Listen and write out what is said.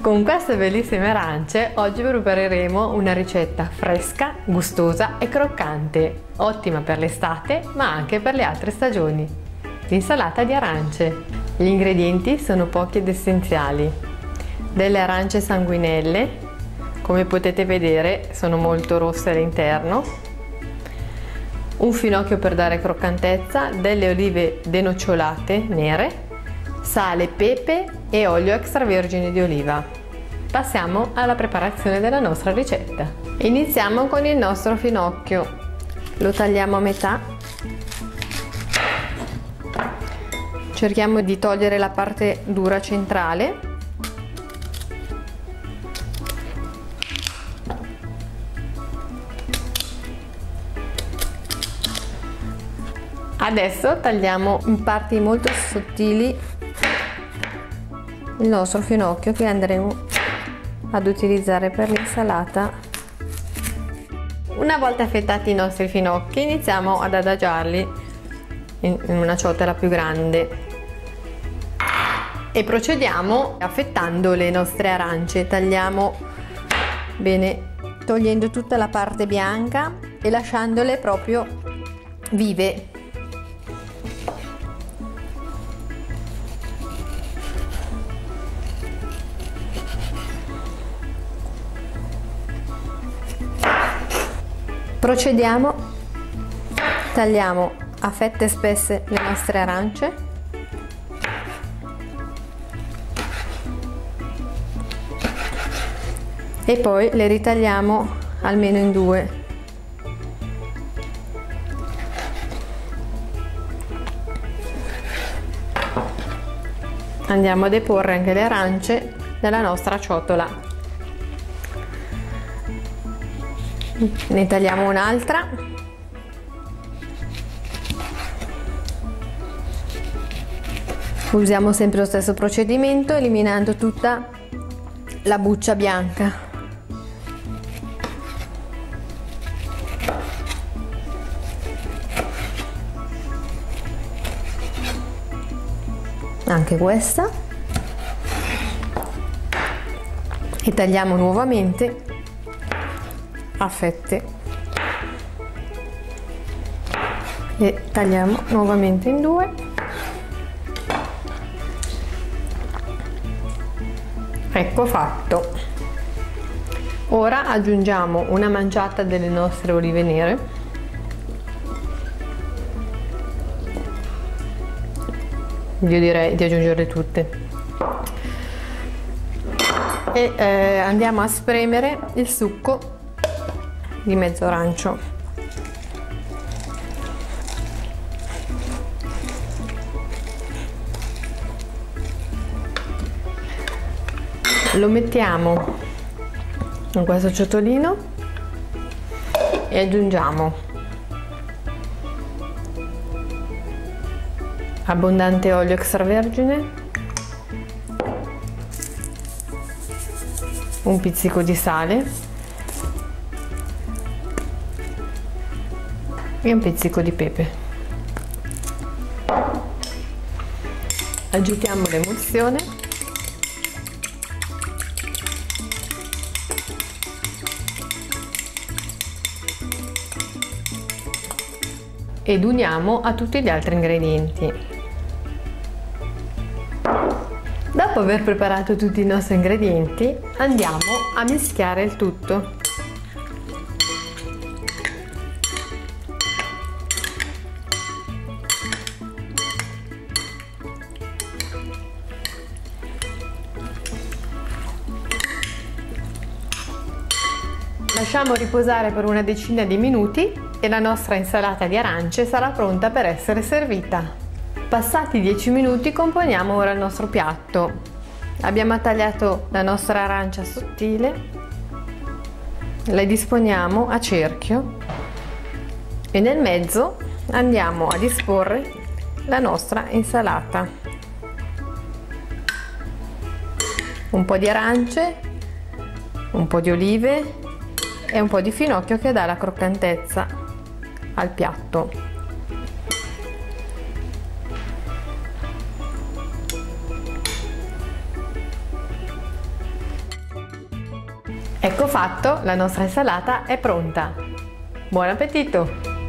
Con queste bellissime arance oggi prepareremo una ricetta fresca, gustosa e croccante, ottima per l'estate ma anche per le altre stagioni. L'insalata di arance. Gli ingredienti sono pochi ed essenziali. Delle arance sanguinelle, come potete vedere sono molto rosse all'interno, un finocchio per dare croccantezza, delle olive denocciolate nere, sale, pepe e olio extravergine di oliva. Passiamo alla preparazione della nostra ricetta. Iniziamo con il nostro finocchio. Lo tagliamo a metà. Cerchiamo di togliere la parte dura centrale. Adesso tagliamo in parti molto sottili il nostro finocchio che andremo ad utilizzare per l'insalata. Una volta affettati i nostri finocchi iniziamo ad adagiarli in una ciotola più grande e procediamo affettando le nostre arance. Tagliamo bene togliendo tutta la parte bianca e lasciandole proprio vive. Procediamo, tagliamo a fette spesse le nostre arance e poi le ritagliamo almeno in due. Andiamo a deporre anche le arance nella nostra ciotola. Ne tagliamo un'altra. Usiamo sempre lo stesso procedimento, eliminando tutta la buccia bianca. Anche questa. E tagliamo nuovamente a fette e tagliamo nuovamente in due. Ecco fatto. Ora aggiungiamo una manciata delle nostre olive nere io direi di aggiungerle tutte e andiamo a spremere il succo di mezzo arancio. Lo mettiamo in questo ciotolino e aggiungiamo abbondante olio extravergine, un pizzico di sale e un pizzico di pepe. Aggiungiamo l'emulsione ed uniamo a tutti gli altri ingredienti. Dopo aver preparato tutti i nostri ingredienti andiamo a mischiare il tutto. Lasciamo riposare per una decina di minuti e la nostra insalata di arance sarà pronta per essere servita. Passati 10 minuti componiamo ora il nostro piatto. Abbiamo tagliato la nostra arancia sottile, la disponiamo a cerchio e nel mezzo andiamo a disporre la nostra insalata. Un po' di arance, un po' di olive e un po' di finocchio che dà la croccantezza al piatto. Ecco fatto, la nostra insalata è pronta. Buon appetito!